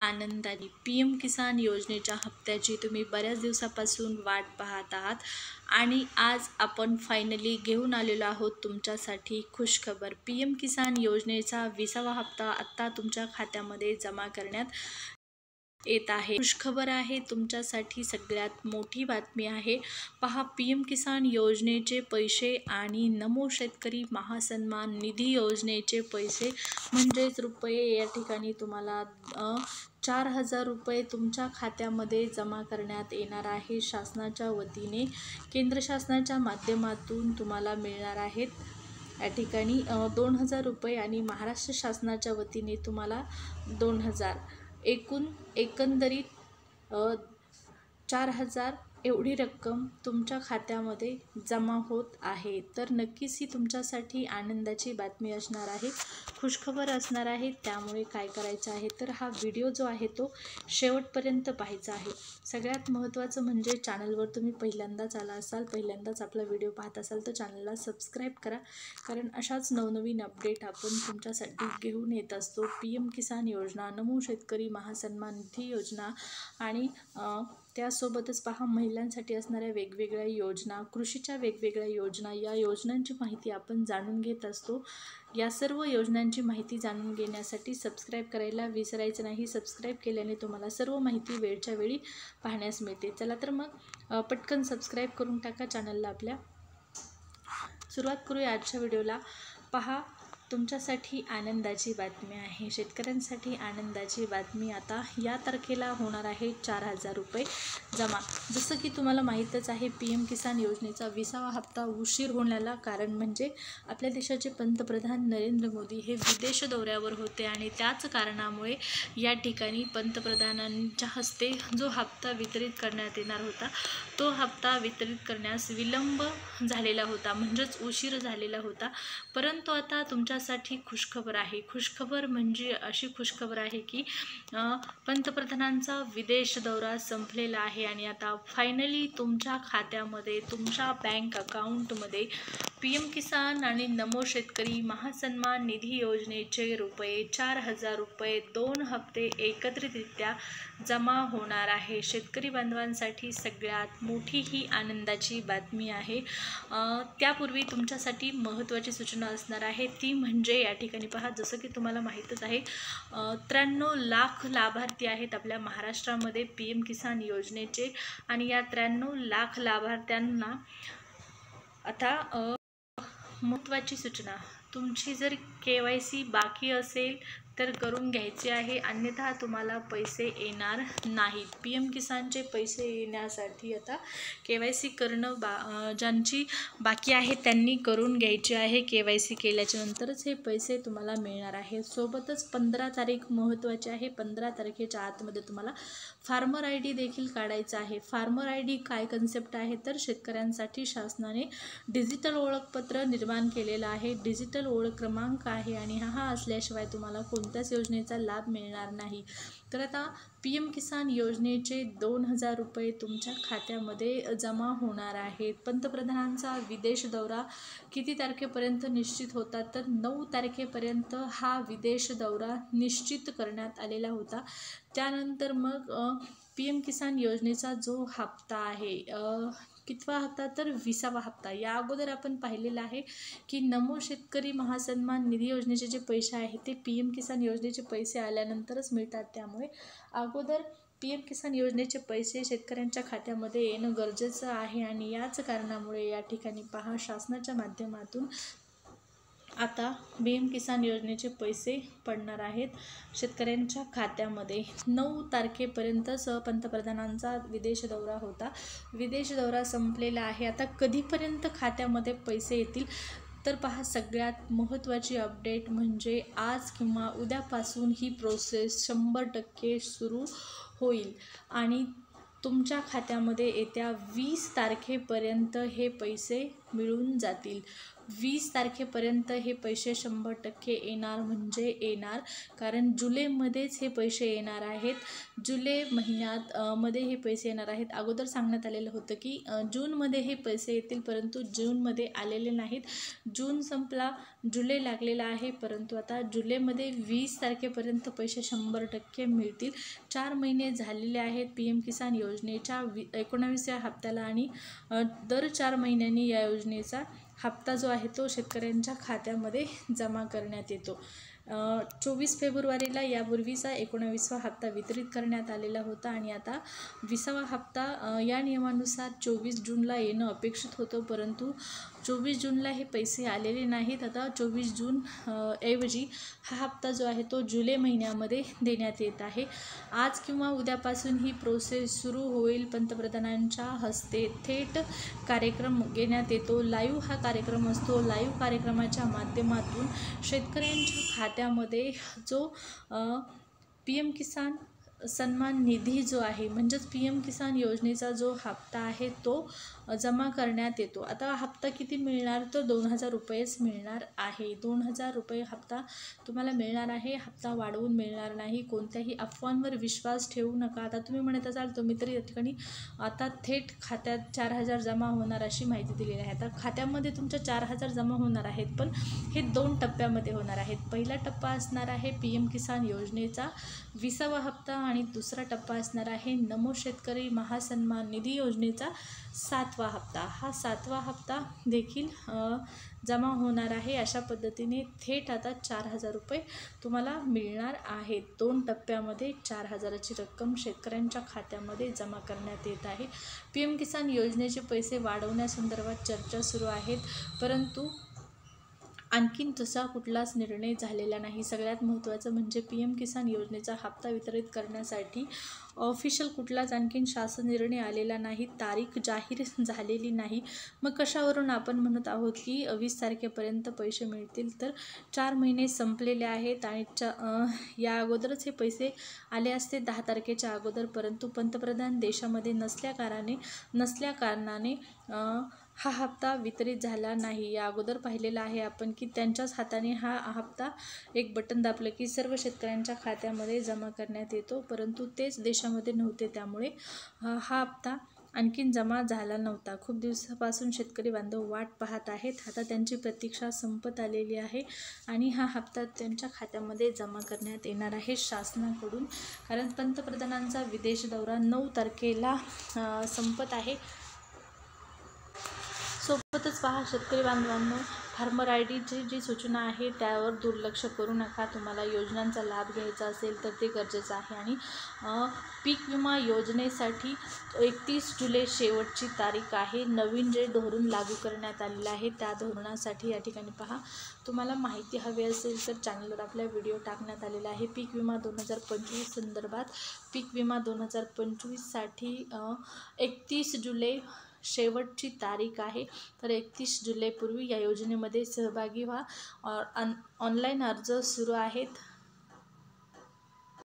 आनंदाने PM किसान योजनेच्या हप्त्याची तुम्ही बऱ्याच दिवसापासून वाट पाहत आहात आणि आज आपण फायनली घेऊन आलेलो आहोत तुमच्यासाठी खुशखबर। PM किसान योजनेचा 20वा हप्ता आत्ता तुमच्या खात्यामध्ये जमा करण्यात येत आहे। खुशखबर आहे तुमच्यासाठी, सगळ्यात मोठी बातमी आहे। पहा, PM किसान योजनेचे पैसे आणि नमो शेतकरी महासन्मान निधी योजनेचे पैसे म्हणजेच रुपये या ठिकाणी तुम्हाला 4,000 रुपये तुमच्या खात्यामध्ये जमा करण्यात येणार आहे शासनाच्या वतीने। केंद्र शासनाच्या माध्यमातून तुम्हाला मिळणार आहेत या ठिकाणी 2,000 रुपये आणि महाराष्ट्र शासनाच्या वतीने तुम्हाला 2,000, एकंदरीत 4,000 एवढी रक्कम तुमच्या खात्यामध्ये जमा होत आहे। तर नक्कीच ही तुमच्यासाठी आनंदाची बातमी असणार आहे, खुशखबर असणार आहे। त्यामुळे काय करायचं आहे तर हा व्हिडिओ जो आहे तो शेवटपर्यंत पाहायचा आहे। सगळ्यात महत्त्वाचं म्हणजे चॅनलवर तुम्ही पहिल्यांदाच आला असाल, पहिल्यांदाच आपला व्हिडिओ पाहत असाल तर चॅनलला सबस्क्राईब करा, कारण अशाच नवनवीन अपडेट आपण तुमच्यासाठी घेऊन येत असतो। PM किसान योजना, नमो शेतकरी महासन्मान निधी योजना आणि त्यासोबतच पहा, महिलांसाठी असणाऱ्या वेगवेगळ्या योजना, कृषीच्या वेगवेगळ्या योजना, या योजनांची माहिती आपण जाणून घेत असतो। या सर्व योजनांची माहिती जाणून घेण्यासाठी सबस्क्राईब करायला विसरायचं नाही। सबस्क्राईब केल्याने तुम्हाला सर्व माहिती वेळच्या वेळी पाहण्यास मिळते। चला तर मग पटकन सबस्क्राईब करून टाका चॅनलला आपल्या। सुरुवात करूया आजच्या व्हिडिओला। पहा, तुमच्यासाठी आनंदाची बातमी आहे, शेतकऱ्यांसाठी आनंदाची बातमी। आता या तारखेला होणार आहे 4,000 रुपये जमा। जसं की तुम्हाला माहीतच आहे, PM किसान योजनेचा 20वा हप्ता उशीर होण्याला कारण म्हणजे आपल्या देशाचे पंतप्रधान नरेंद्र मोदी हे विदेश दौऱ्यावर होते आणि त्याच कारणामुळे या ठिकाणी पंतप्रधानांच्या हस्ते जो हप्ता वितरित करण्यात येणार होता तो हप्ता वितरित करण्यास विलंब झालेला होता, म्हणजेच उशीर झालेला होता। परंतु आता तुमच्यासाठी खुशखबर आहे। खुशखबर म्हणजे अशी खुशखबर आहे की पंतप्रधानांचा विदेश दौरा संपलेला आहे आणि आता फायनली तुमच्या खात्यामध्ये, तुमच्या बँक अकाउंटमध्ये PM किसान आणि नमो शेतकरी महासन्मान निधी योजनेचे रुपये 4,000 रुपये 2 हप्ते एकत्रितरित्या जमा होणार आहे। शेतकरी बांधवांसाठी सगळ्यात मोठी ही आनंदाची बातमी आहे। त्यापूर्वी तुमच्यासाठी महत्त्वाची सूचना असणार आहे, ती म्हणजे या ठिकाणी पहा, जसं की तुम्हाला माहीतच आहे 93 लाख लाभार्थी आहेत आपल्या महाराष्ट्रामध्ये PM किसान योजनेचे आणि या 93 लाख लाभार्थ्यांना आता महत्त्वाची सूचना, तुमची जर KYC बाकी असेल तर करून घ्यायचे आहे, अन्यथा तुम्हाला पैसे येणार नाहीत। PM किसानचे पैसे येण्यासाठी आता KYC करणं ज्यांची बाकी आहे त्यांनी करून घ्यायचे आहे। KYC केल्याच्या नंतरच हे पैसे तुम्हाला मिळणार आहे। सोबतच 15 तारीख महत्त्वाची आहे। 15 तारखेच्या आतमध्ये तुम्हाला फार्मर ID देखील काढायचा आहे। फार्मर ID काय कन्सेप्ट आहे तर शेतकऱ्यांसाठी शासनाने डिजिटल ओळखपत्र निर्माण केलेलं आहे, डिजिटल ओळख क्रमांक आहे आणि हा असल्याशिवाय तुम्हाला कोणत्याच योजनेचा लाभ मिळणार नाही। तर आता PM किसान योजनेचे 2,000 रुपये तुमच्या खात्यामध्ये जमा होणार आहेत। पंतप्रधानांचा विदेश दौरा किती तारखेपर्यंत निश्चित होता तर 9 तारखेपर्यंत हा विदेश दौरा निश्चित करण्यात आलेला होता। त्यानंतर मग PM किसान योजनेचा जो हप्ता आहे, कितवा हप्ता तर 20वा हप्ता, या अगोदर आपण पाहिलेलं आहे की नमो शेतकरी महासन्मान निधी योजनेचे जे पैसे आहेत ते PM किसान योजनेचे पैसे आल्यानंतरच मिळतात। त्यामुळे अगोदर PM किसान योजनेचे पैसे शेतकऱ्यांच्या खात्यामध्ये येणं गरजेचं आहे आणि याच कारणामुळे या ठिकाणी पहा, शासनाच्या माध्यमातून आता PM किसान योजनेचे पैसे पडणार आहेत शेतकऱ्यांच्या खात्यामध्ये। 9 तारखेपर्यंतच पंतप्रधानांचा विदेश दौरा होता, विदेश दौरा संपलेला आहे। आता कधीपर्यंत खात्यामध्ये पैसे येतील तर पहा, सगळ्यात महत्त्वाची अपडेट म्हणजे आज किंवा उद्यापासून ही प्रोसेस 100% सुरू होईल आणि तुमच्या खात्यामध्ये येत्या 20 तारखेपर्यंत हे पैसे मिळून जातील. 20 तारखेपर्यंत हे पैसे 100% येणार म्हणजे येणार, कारण जुलैमध्येच हे पैसे येणार आहेत. जुलै महिन्यात मध्ये हे पैसे येणार आहेत. अगोदर सांगण्यात आलेलं होतं की जूनमध्ये हे पैसे येतील, परंतु जूनमध्ये आलेले नाहीत. जून संपला, जुलै लागलेला आहे, परंतु आता जुलैमध्ये 20 तारखेपर्यंत पैसे 100% मिळतील. 4 महिने झालेले आहेत PM किसान योजनेच्या 19व्या हप्त्याला आणि दर 4 महिन्यांनी या योजनेचा हप्ता जो आहे तो शेतकऱ्यांच्या खात्यामध्ये जमा करण्यात येतो. 24 फेब्रुवारीला यापूर्वीचा 19वा हप्ता वितरित करण्यात आलेला होता आणि आता 20वा हप्ता या नियमानुसार 24 जूनला येणं अपेक्षित होतं, परंतु 24 जूनला हे पैसे आलेले नाहीत. आता 24 जून ऐवजी हा हप्ता जो आहे तो जुलै महिन्यामध्ये देण्यात येत आहे. आज किंवा उद्यापासून ही प्रोसेस सुरू होईल. पंतप्रधानांच्या हस्ते थेट कार्यक्रम घेण्यात येतो. लाईव्ह हा कार्यक्रम असतो. लाईव्ह कार्यक्रमाच्या माध्यमातून शेतकऱ्यांच्या खात्यामध्ये जो PM किसान सन्मान निधी जो आहे, म्हणजेच PM किसान योजनेचा जो हप्ता आहे तो जमा करण्यात येतो. आता हप्ता किती मिळणार, तर 2000 रुपयेच मिळणार आहे. 2000 रुपये हप्ता तुम्हाला मिळणार आहे. हप्ता वाढवून मिळणार नाही. कोणत्याही अफवांवर विश्वास ठेवू नका. आता तुम्ही म्हणत असाल तुम्ही तरी या ठिकाणी आता थेट खात्यात 4000 जमा होणार अशी माहिती दिलेली आहे. आता खात्यामध्ये तुमच्या 4000 जमा होणार आहेत, पण हे 2 टप्प्यामध्ये होणार आहेत. पहिला टप्पा असणार आहे PM किसान योजनेचा 20वा हप्ता आणि दुसरा टप्पा असणार आहे नमो शेतकरी महासन्मान निधी योजनेचा 7वा हप्ता. हा 7वा हप्ता देखील जमा होणार आहे. अशा पद्धतीने थेट आता 4000 रुपये तुम्हाला मिळणार आहेत. 2 टप्प्यामध्ये 4000ची रक्कम शेतकऱ्यांच्या खात्यामध्ये जमा करण्यात येत आहे. PM किसान योजनेचे पैसे वाढवण्यासंदर्भात चर्चा सुरू आहेत, परंतु आणखीन तसा कुठलाच निर्णय झालेला नाही. सगळ्यात महत्त्वाचं म्हणजे PM किसान योजनेचा हप्ता वितरित करण्यासाठी ऑफिशियल कुठलाच आणखीन शासन निर्णय आलेला नाही. तारीख जाहीर झालेली नाही. मग कशावरून आपण म्हणत आहोत की 20 तारखेपर्यंत पैसे मिळतील, तर 4 महिने संपलेले आहेत आणि या अगोदरच हे पैसे आले असते 10 तारखेच्या अगोदर, परंतु पंतप्रधान देशामध्ये नसल्याकारणाने हा हप्ता वितरित झाला नाही. या अगोदर पाहिलेला आहे आपण की त्यांच्याच हाताने हा हप्ता एक बटन दाबलं की सर्व शेतकऱ्यांच्या खात्यामध्ये जमा करण्यात येतो, परंतु तेच देशामध्ये नव्हते, त्यामुळे हा हप्ता आणखीन जमा झाला नव्हता. खूप दिवसापासून शेतकरी बांधव वाट पाहत आहेत. आता त्यांची प्रतीक्षा संपत आलेली आहे आणि हा हप्ता त्यांच्या खात्यामध्ये जमा करण्यात येणार आहे शासनाकडून, कारण पंतप्रधानांचा विदेश दौरा 9 तारखेला संपत आहे. सोबतच पहा शेतकरी बांधवांनो, फार्मर ID ची जी सूचना आहे त्यावर दुर्लक्ष करू नका. तुम्हाला योजनांचा लाभ घ्यायचा असेल तर ते गरजेचं आहे आणि पीक विमा योजनेसाठी 31 जुलै शेवटची तारीख आहे. नवीन जे धोरण लागू करण्यात आलेलं आहे त्या धोरणासाठी या ठिकाणी पहा, तुम्हाला माहिती हवी असेल तर चॅनलवर आपल्या व्हिडिओ टाकण्यात आलेला आहे. पीक विमा 2025 संदर्भात पीक विमा 2025साठी 31 जुलै शेवटची तारीख आहे. तर 31 जुलैपूर्वी या योजनेमध्ये सहभागी व्हा. ऑनलाईन अर्ज सुरू आहेत.